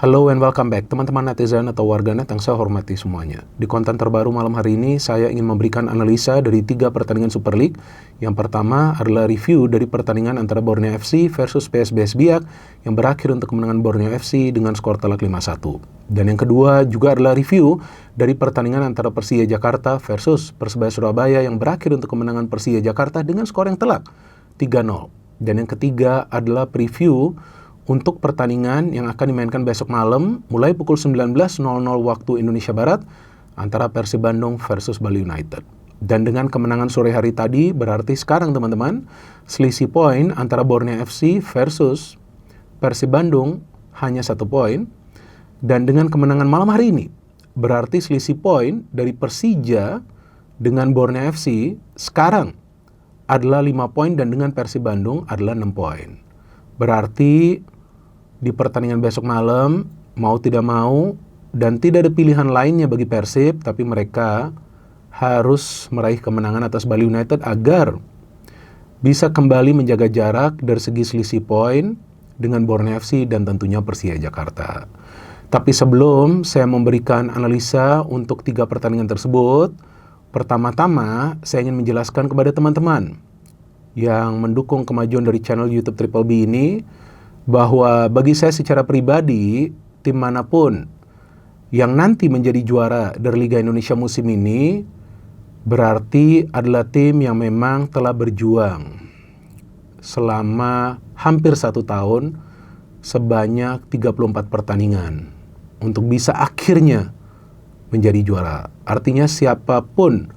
Halo and welcome back, teman-teman netizen atau warganet yang saya hormati semuanya. Di konten terbaru malam hari ini, saya ingin memberikan analisa dari 3 pertandingan Super League. Yang pertama adalah review dari pertandingan antara Borneo FC versus PSBS Biak yang berakhir untuk kemenangan Borneo FC dengan skor telak 5-1. Dan yang kedua juga adalah review dari pertandingan antara Persija Jakarta versus Persebaya Surabaya yang berakhir untuk kemenangan Persija Jakarta dengan skor yang telak 3-0. Dan yang ketiga adalah preview untuk pertandingan yang akan dimainkan besok malam mulai pukul 19.00 waktu Indonesia Barat antara Persib Bandung versus Bali United. Dan dengan kemenangan sore hari tadi berarti sekarang teman-teman selisih poin antara Borneo FC versus Persib Bandung hanya 1 poin. Dan dengan kemenangan malam hari ini berarti selisih poin dari Persija dengan Borneo FC sekarang adalah 5 poin dan dengan Persib Bandung adalah 6 poin. Berarti di pertandingan besok malam, mau tidak mau, dan tidak ada pilihan lainnya bagi Persib, tapi mereka harus meraih kemenangan atas Bali United agar bisa kembali menjaga jarak dari segi selisih poin dengan Borneo FC dan tentunya Persija Jakarta. Tapi sebelum saya memberikan analisa untuk 3 pertandingan tersebut, pertama-tama saya ingin menjelaskan kepada teman-teman yang mendukung kemajuan dari channel YouTube Triple B ini, bahwa bagi saya secara pribadi, tim manapun yang nanti menjadi juara dari Liga Indonesia musim ini berarti adalah tim yang memang telah berjuang selama hampir 1 tahun sebanyak 34 pertandingan untuk bisa akhirnya menjadi juara. Artinya siapapun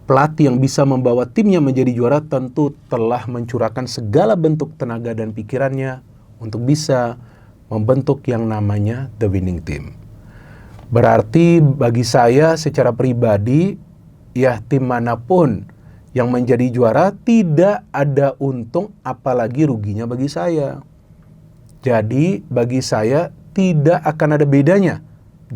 pelatih yang bisa membawa timnya menjadi juara tentu telah mencurahkan segala bentuk tenaga dan pikirannya untuk bisa membentuk yang namanya the winning team. Berarti bagi saya secara pribadi, ya tim manapun yang menjadi juara tidak ada untung apalagi ruginya bagi saya. Jadi bagi saya tidak akan ada bedanya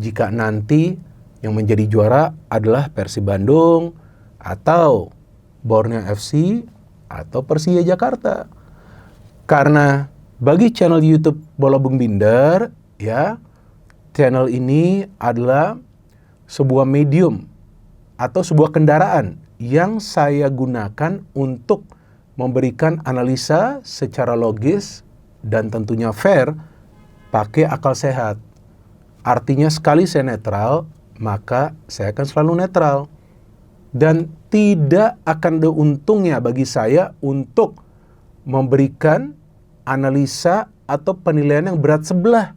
jika nanti yang menjadi juara adalah Persib Bandung atau Borneo FC atau Persija Jakarta. Karena bagi channel YouTube Bola Bung Binder, ya, channel ini adalah sebuah medium atau sebuah kendaraan yang saya gunakan untuk memberikan analisa secara logis dan tentunya fair, pakai akal sehat. Artinya sekali saya netral, maka saya akan selalu netral. Dan tidak akan ada untungnya bagi saya untuk memberikan analisa atau penilaian yang berat sebelah.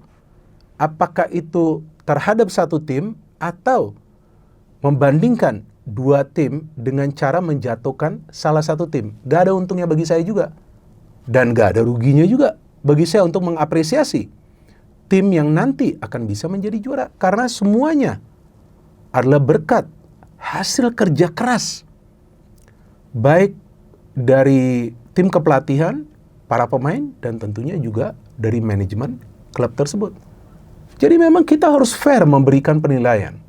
Apakah itu terhadap satu tim atau membandingkan 2 tim dengan cara menjatuhkan salah satu tim. Gak ada untungnya bagi saya juga. Dan gak ada ruginya juga bagi saya untuk mengapresiasi tim yang nanti akan bisa menjadi juara. Karena semuanya adalah berkat hasil kerja keras. Baik dari tim kepelatihan, para pemain, dan tentunya juga dari manajemen klub tersebut. Jadi memang kita harus fair memberikan penilaian.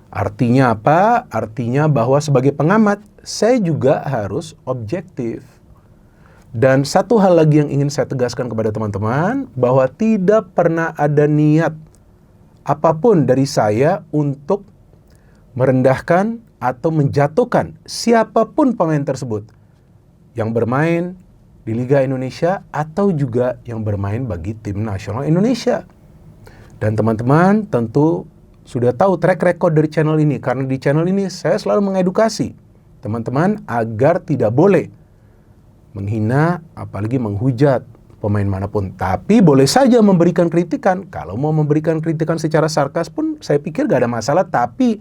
Artinya apa? Artinya bahwa sebagai pengamat, saya juga harus objektif. Dan satu hal lagi yang ingin saya tegaskan kepada teman-teman, bahwa tidak pernah ada niat apapun dari saya untuk merendahkan atau menjatuhkan siapapun pemain tersebut yang bermain di Liga Indonesia atau juga yang bermain bagi tim nasional Indonesia. Dan teman-teman tentu sudah tahu track record dari channel ini, karena di channel ini saya selalu mengedukasi teman-teman agar tidak boleh menghina apalagi menghujat pemain manapun. Tapi boleh saja memberikan kritikan. Kalau mau memberikan kritikan secara sarkas pun saya pikir gak ada masalah, tapi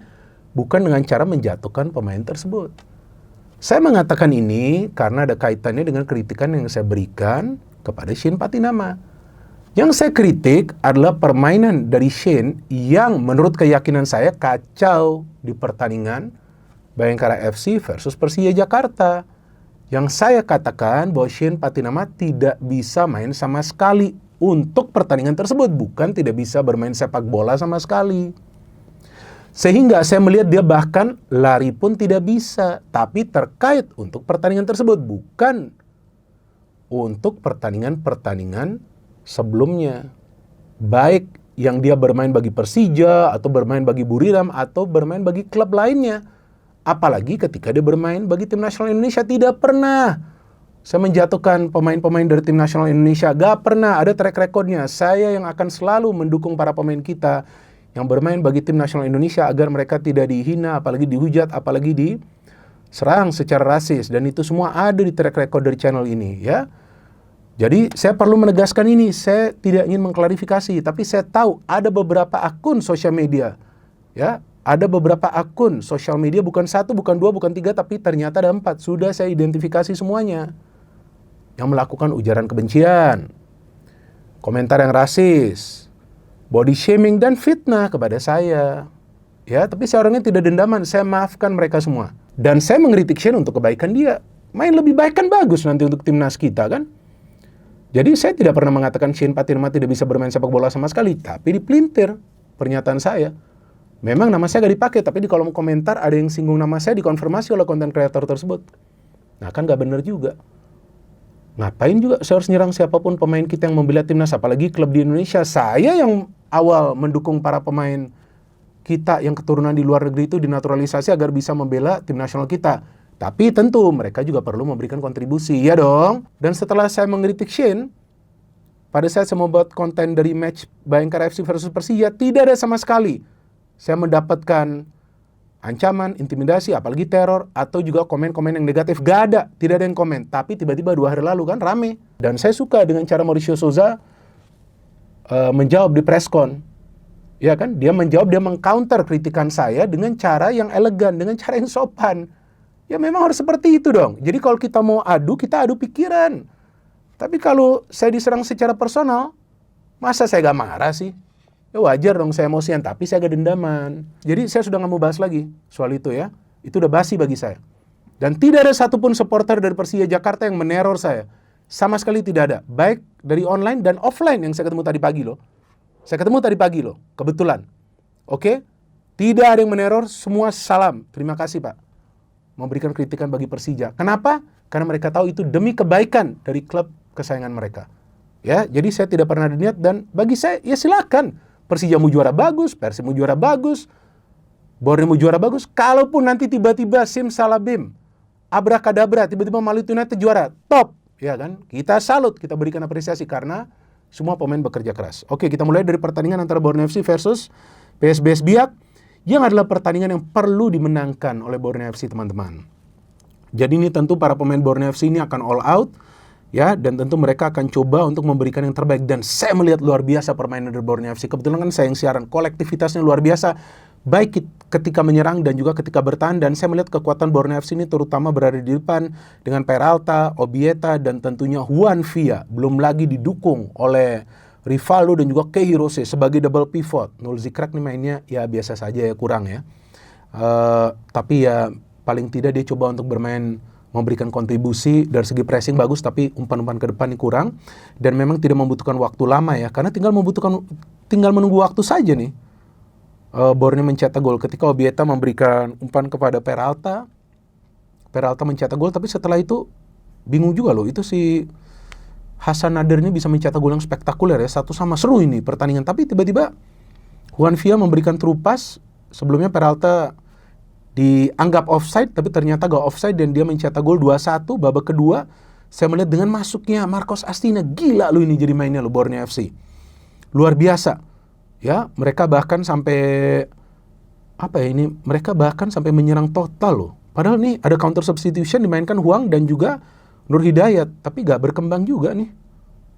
bukan dengan cara menjatuhkan pemain tersebut. Saya mengatakan ini karena ada kaitannya dengan kritikan yang saya berikan kepada Shane Patinama. Yang saya kritik adalah permainan dari Shane yang menurut keyakinan saya kacau di pertandingan Bayangkara FC versus Persija Jakarta. Yang saya katakan bahwa Shane Patinama tidak bisa main sama sekali untuk pertandingan tersebut. Bukan tidak bisa bermain sepak bola sama sekali. Sehingga saya melihat dia bahkan lari pun tidak bisa. Tapi terkait untuk pertandingan tersebut, bukan untuk pertandingan-pertandingan sebelumnya. Baik yang dia bermain bagi Persija, atau bermain bagi Buriram, atau bermain bagi klub lainnya. Apalagi ketika dia bermain bagi tim nasional Indonesia. Tidak pernah saya menjatuhkan pemain-pemain dari tim nasional Indonesia. Gak pernah, ada track recordnya. Saya yang akan selalu mendukung para pemain kita yang bermain bagi tim nasional Indonesia agar mereka tidak dihina, apalagi dihujat, apalagi diserang secara rasis. Dan itu semua ada di track record dari channel ini, ya. Jadi saya perlu menegaskan ini. Saya tidak ingin mengklarifikasi, tapi saya tahu ada beberapa akun sosial media, ya. Ada beberapa akun sosial media, bukan 1, bukan 2, bukan 3, tapi ternyata ada 4. Sudah saya identifikasi semuanya. Yang melakukan ujaran kebencian, komentar yang rasis, body shaming, dan fitnah kepada saya. Ya, tapi saya orangnya tidak dendaman. Saya maafkan mereka semua. Dan saya mengkritik Shane untuk kebaikan dia. Main lebih baik kan bagus nanti untuk timnas kita kan. Jadi saya tidak pernah mengatakan Shane Patirma tidak bisa bermain sepak bola sama sekali. Tapi dipelintir pernyataan saya. Memang nama saya gak dipakai, tapi di kolom komentar ada yang singgung nama saya, dikonfirmasi oleh konten kreator tersebut. Nah kan gak bener juga. Ngapain juga saya harus nyerang siapapun pemain kita yang membela timnas, apalagi klub di Indonesia. Saya yang awal mendukung para pemain kita yang keturunan di luar negeri itu dinaturalisasi agar bisa membela tim nasional kita. Tapi tentu mereka juga perlu memberikan kontribusi, ya dong. Dan setelah saya mengkritik Shane, pada saat saya membuat konten dari match Bayangkara FC versus Persija, tidak ada sama sekali saya mendapatkan ancaman, intimidasi, apalagi teror, atau juga komen-komen yang negatif. Gak ada, tidak ada yang komen. Tapi tiba-tiba 2 hari lalu kan rame. Dan saya suka dengan cara Mauricio Souza menjawab di preskon. Ya kan, dia menjawab, dia mengcounter kritikan saya dengan cara yang elegan, dengan cara yang sopan. Ya memang harus seperti itu dong. Jadi kalau kita mau adu, kita adu pikiran. Tapi kalau saya diserang secara personal, masa saya gak marah sih? Ya wajar dong saya emosian, tapi saya gak dendaman. Jadi saya sudah gak mau bahas lagi soal itu ya. Itu udah basi bagi saya. Dan tidak ada satupun supporter dari Persija Jakarta yang meneror saya. Sama sekali tidak ada. Baik dari online dan offline yang saya ketemu tadi pagi loh. Saya ketemu tadi pagi loh, kebetulan. Oke? Tidak ada yang meneror, semua salam. Terima kasih Pak. Memberikan kritikan bagi Persija. Kenapa? Karena mereka tahu itu demi kebaikan dari klub kesayangan mereka. Ya, jadi saya tidak pernah ada niat, dan bagi saya ya silakan. Persija mau juara bagus, Persib mau juara bagus, Borneo mau juara bagus. Kalaupun nanti tiba-tiba simsalabim, abrakadabra, tiba-tiba Maluku United juara, top, ya kan? Kita salut, kita berikan apresiasi karena semua pemain bekerja keras. Oke, kita mulai dari pertandingan antara Borneo FC versus PSBS Biak, yang adalah pertandingan yang perlu dimenangkan oleh Borneo FC, teman-teman. Jadi ini tentu para pemain Borneo FC ini akan all out, ya, dan tentu mereka akan coba untuk memberikan yang terbaik. Dan saya melihat luar biasa permainan dari Borneo FC. Kebetulan kan saya yang siaran, kolektivitasnya luar biasa, baik ketika menyerang dan juga ketika bertahan. Dan saya melihat kekuatan Borneo FC ini terutama berada di depan dengan Peralta, Obieta, dan tentunya Juan Villa. Belum lagi didukung oleh Rivaldo dan juga Kei Hirose sebagai double pivot. Nul Zikrak nih mainnya ya biasa saja ya, kurang ya. Tapi ya paling tidak dia coba untuk bermain, memberikan kontribusi dari segi pressing bagus, tapi umpan-umpan ke depan ini kurang. Dan memang tidak membutuhkan waktu lama ya, karena tinggal menunggu waktu saja nih. Borneo mencetak gol ketika Obieta memberikan umpan kepada Peralta. Peralta mencetak gol, tapi setelah itu bingung juga loh. Itu si Hasan Nader ini bisa mencetak gol yang spektakuler ya. 1-1 seru ini pertandingan, tapi tiba-tiba Juan Villa memberikan terupas. Sebelumnya Peralta dianggap offside, tapi ternyata gak offside dan dia mencetak gol 2-1 babak kedua. Saya melihat dengan masuknya Marcos Astina, gila lu ini jadi mainnya lu Borneo FC. Luar biasa. Ya, mereka bahkan sampai mereka bahkan sampai menyerang total loh. Padahal nih ada counter substitution, dimainkan Huang dan juga Nur Hidayat, tapi gak berkembang juga nih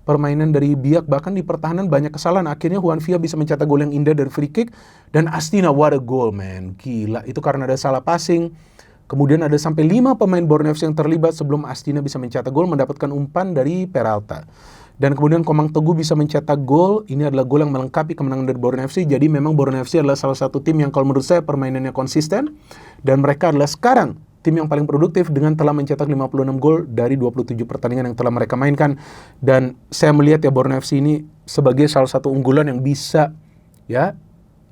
permainan dari Biak. Bahkan di pertahanan banyak kesalahan. Akhirnya Juan Villa bisa mencetak gol yang indah dari free kick. Dan Astina, what a goal man, gila. Itu karena ada salah passing. Kemudian ada sampai 5 pemain Borneo FC yang terlibat sebelum Astina bisa mencetak gol, mendapatkan umpan dari Peralta. Dan kemudian Komang Teguh bisa mencetak gol. Ini adalah gol yang melengkapi kemenangan dari Borneo FC. Jadi memang Borneo FC adalah salah satu tim yang kalau menurut saya permainannya konsisten. Dan mereka adalah sekarang tim yang paling produktif dengan telah mencetak 56 gol dari 27 pertandingan yang telah mereka mainkan. Dan saya melihat ya Borneo FC ini sebagai salah satu unggulan yang bisa ya,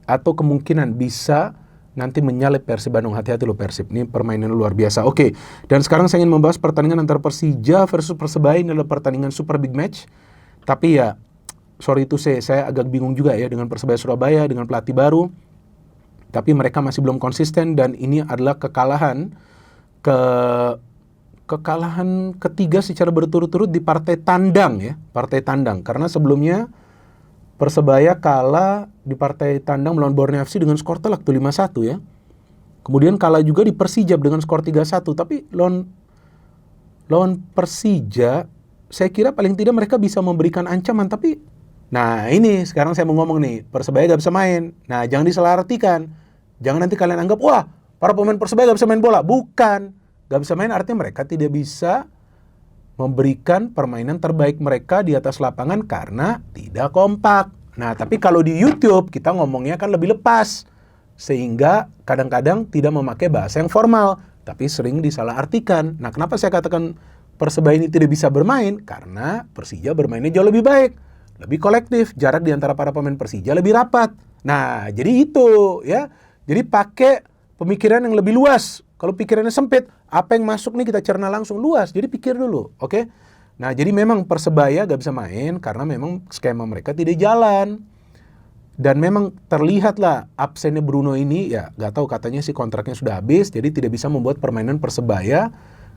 atau kemungkinan bisa nanti menyalip Persib Bandung. Hati-hati loh Persib, ini permainan luar biasa. Oke, dan sekarang saya ingin membahas pertandingan antara Persija versus Persebaya. Ini adalah pertandingan super big match. Tapi ya sorry itu saya agak bingung juga ya dengan Persebaya Surabaya, dengan pelatih baru. Tapi mereka masih belum konsisten dan ini adalah kekalahan ketiga secara berturut-turut di partai tandang ya, partai tandang. Karena sebelumnya Persebaya kalah di partai tandang melawan Borneo FC dengan skor telak tuh 5-1 ya. Kemudian kalah juga di Persijap dengan skor 3-1, tapi lawan Persija saya kira paling tidak mereka bisa memberikan ancaman, tapi nah ini sekarang saya mau ngomong nih, Persebaya gak bisa main. Nah jangan disalahartikan, jangan nanti kalian anggap wah para pemain Persebaya gak bisa main bola. Bukan, gak bisa main artinya mereka tidak bisa memberikan permainan terbaik mereka di atas lapangan karena tidak kompak. Nah tapi kalau di YouTube kita ngomongnya kan lebih lepas, sehingga kadang-kadang tidak memakai bahasa yang formal, tapi sering disalahartikan. Nah kenapa saya katakan Persebaya ini tidak bisa bermain? Karena Persija bermainnya jauh lebih baik, lebih kolektif, jarak di antara para pemain Persija lebih rapat. Nah, jadi itu ya. Jadi pakai pemikiran yang lebih luas. Kalau pikirannya sempit, apa yang masuk nih kita cerna langsung luas. Jadi pikir dulu, oke? Nah, jadi memang Persebaya gak bisa main karena memang skema mereka tidak jalan. Dan memang terlihatlah absennya Bruno ini, ya gak tahu katanya sih kontraknya sudah habis, jadi tidak bisa membuat permainan Persebaya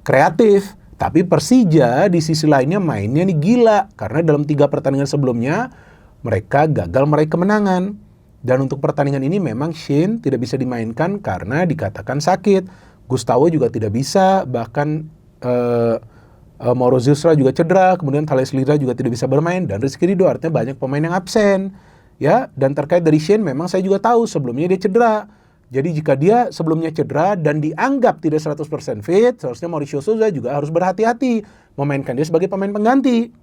kreatif. Tapi Persija di sisi lainnya mainnya nih gila, karena dalam 3 pertandingan sebelumnya mereka gagal meraih kemenangan. Dan untuk pertandingan ini memang Shin tidak bisa dimainkan karena dikatakan sakit. Gustavo juga tidak bisa, bahkan Mauro Zulstra juga cedera, kemudian Thales Lira juga tidak bisa bermain, dan Rizky Ridho, artinya banyak pemain yang absen. Ya, dan terkait dari Shin memang saya juga tahu sebelumnya dia cedera. Jadi jika dia sebelumnya cedera dan dianggap tidak 100% fit, seharusnya Mauricio Souza juga harus berhati-hati memainkan dia sebagai pemain pengganti.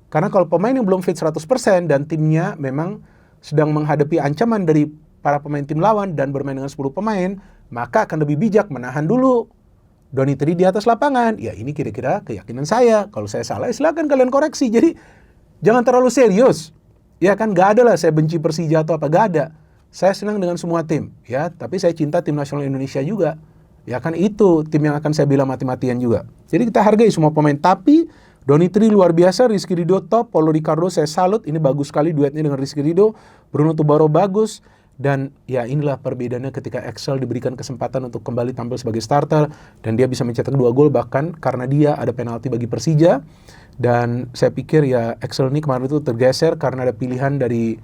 Karena kalau pemain yang belum fit 100% dan timnya memang sedang menghadapi ancaman dari para pemain tim lawan dan bermain dengan 10 pemain, maka akan lebih bijak menahan dulu Donitri di atas lapangan. Ya ini kira-kira keyakinan saya. Kalau saya salah, silakan kalian koreksi. Jadi jangan terlalu serius. Ya kan gak ada lah saya benci Persija atau apa, gak ada. Saya senang dengan semua tim, ya, tapi saya cinta tim nasional Indonesia juga. Ya kan itu tim yang akan saya bela mati-matian juga. Jadi kita hargai semua pemain, tapi Donitri luar biasa, Rizky Ridho top, Paulo Ricardo saya salut, ini bagus sekali duetnya dengan Rizky Ridho, Bruno Tubaro bagus, dan ya inilah perbedaannya ketika Axel diberikan kesempatan untuk kembali tampil sebagai starter, dan dia bisa mencetak 2 gol bahkan karena dia ada penalti bagi Persija. Dan saya pikir ya Axel ini kemarin itu tergeser karena ada pilihan dari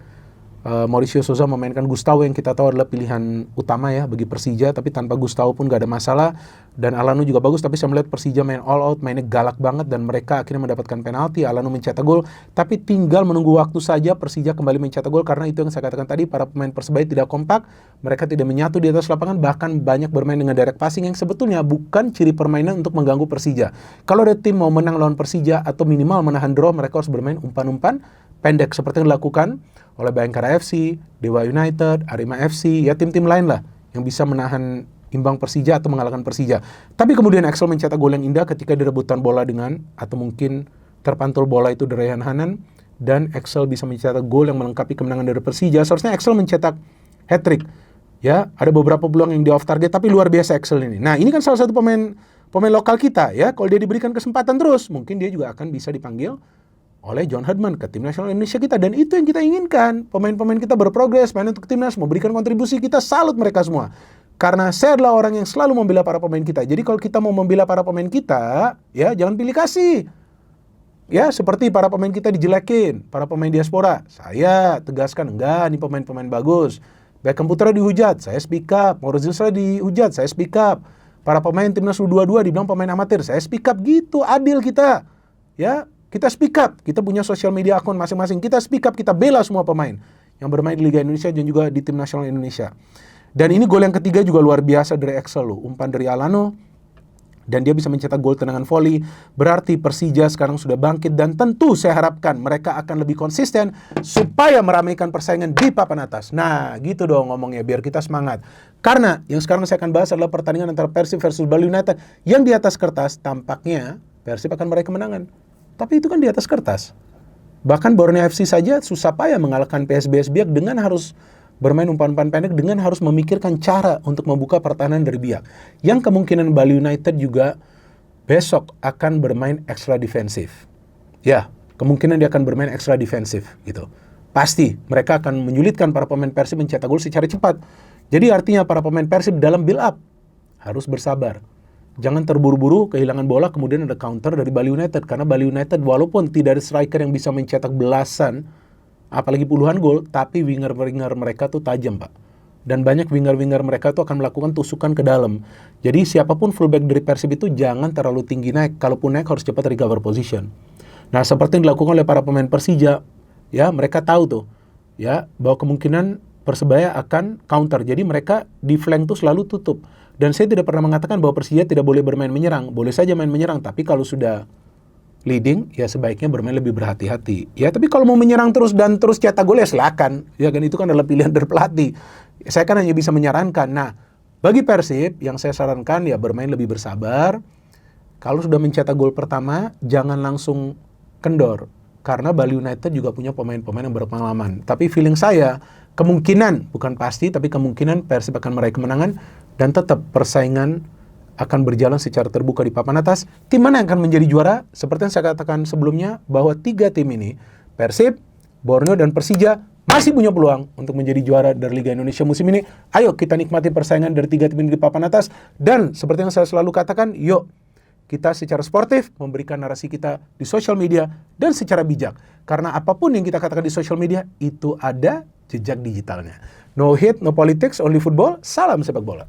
Mauricio Souza memainkan Gustavo yang kita tahu adalah pilihan utama ya bagi Persija, tapi tanpa Gustavo pun gak ada masalah. Dan Alano juga bagus, tapi saya melihat Persija main all out, mainnya galak banget, dan mereka akhirnya mendapatkan penalti. Alano mencetak gol, tapi tinggal menunggu waktu saja Persija kembali mencetak gol, karena itu yang saya katakan tadi, para pemain Persebaya tidak kompak, mereka tidak menyatu di atas lapangan, bahkan banyak bermain dengan direct passing yang sebetulnya bukan ciri permainan untuk mengganggu Persija. Kalau ada tim mau menang lawan Persija atau minimal menahan draw, mereka harus bermain umpan-umpan pendek seperti yang dilakukan oleh Bayangkara FC, Dewa United, Arema FC, ya tim-tim lain lah yang bisa menahan imbang Persija atau mengalahkan Persija. Tapi kemudian Axel mencetak gol yang indah ketika direbutan bola dengan, atau mungkin terpantul bola itu dari Rayhan Hanan, dan Axel bisa mencetak gol yang melengkapi kemenangan dari Persija. Seharusnya Axel mencetak hat-trick. Ya, ada beberapa peluang yang di off target, tapi luar biasa Axel ini. Nah, ini kan salah satu pemain lokal kita ya. Kalau dia diberikan kesempatan terus, mungkin dia juga akan bisa dipanggil oleh John Herdman ke tim nasional Indonesia kita, dan itu yang kita inginkan. Pemain-pemain kita berprogres, main untuk timnas, memberikan kontribusi, kita salut mereka semua. Karena saya adalah orang yang selalu membela para pemain kita. Jadi kalau kita mau membela para pemain kita, ya jangan pilih kasih. Ya, seperti para pemain kita dijelekin, para pemain diaspora. Saya tegaskan, enggak, ini pemain-pemain bagus. Beckham Putra dihujat, saya speak up. Mauro Zulstra dihujat, saya speak up. Para pemain timnas U22 dibilang pemain amatir, saya speak up. Gitu, adil kita. Ya, kita speak up, kita punya sosial media akun masing-masing, kita speak up, kita bela semua pemain yang bermain di Liga Indonesia dan juga di tim nasional Indonesia. Dan ini gol yang ketiga juga luar biasa dari Axel loh, umpan dari Alano, dan dia bisa mencetak gol tendangan volley. Berarti Persija sekarang sudah bangkit, dan tentu saya harapkan mereka akan lebih konsisten supaya meramaikan persaingan di papan atas. Nah gitu dong ngomongnya, biar kita semangat. Karena yang sekarang saya akan bahas adalah pertandingan antara Persib versus Bali United, yang di atas kertas tampaknya Persib akan meraih kemenangan. Tapi itu kan di atas kertas. Bahkan Borneo FC saja susah payah mengalahkan PSBS Biak dengan harus bermain umpan-umpan pendek, dengan harus memikirkan cara untuk membuka pertahanan dari Biak. Yang kemungkinan Bali United juga besok akan bermain ekstra defensif. Ya, kemungkinan dia akan bermain ekstra defensif gitu. Pasti mereka akan menyulitkan para pemain Persib mencetak gol secara cepat. Jadi artinya para pemain Persib dalam build up harus bersabar. Jangan terburu-buru kehilangan bola kemudian ada counter dari Bali United. Karena Bali United walaupun tidak ada striker yang bisa mencetak belasan, apalagi puluhan gol, tapi winger-winger mereka tuh tajam, Pak. Dan banyak winger-winger mereka tuh akan melakukan tusukan ke dalam. Jadi siapapun fullback dari Persib itu jangan terlalu tinggi naik. Kalaupun naik harus cepat recover position. Nah, seperti yang dilakukan oleh para pemain Persija, ya mereka tahu tuh, ya bahwa kemungkinan Persebaya akan counter. Jadi mereka di flank tuh selalu tutup. Dan saya tidak pernah mengatakan bahwa Persija tidak boleh bermain menyerang. Boleh saja main menyerang, tapi kalau sudah leading, ya sebaiknya bermain lebih berhati-hati. Ya, tapi kalau mau menyerang terus dan terus cetak gol ya silakan. Ya kan, itu kan adalah pilihan dari pelatih. Saya kan hanya bisa menyarankan. Nah, bagi Persib yang saya sarankan ya bermain lebih bersabar. Kalau sudah mencetak gol pertama, jangan langsung kendor. Karena Bali United juga punya pemain-pemain yang berpengalaman. Tapi feeling saya, kemungkinan, bukan pasti, tapi kemungkinan Persib akan meraih kemenangan dan tetap persaingan akan berjalan secara terbuka di papan atas. Tim mana yang akan menjadi juara? Seperti yang saya katakan sebelumnya, bahwa 3 tim ini, Persib, Borneo, dan Persija, masih punya peluang untuk menjadi juara dari Liga Indonesia musim ini. Ayo kita nikmati persaingan dari 3 tim ini di papan atas. Dan seperti yang saya selalu katakan, yuk kita secara sportif memberikan narasi kita di sosial media dan secara bijak. Karena apapun yang kita katakan di sosial media, itu ada jejak digitalnya. No hate, no politics, only football. Salam sepak bola.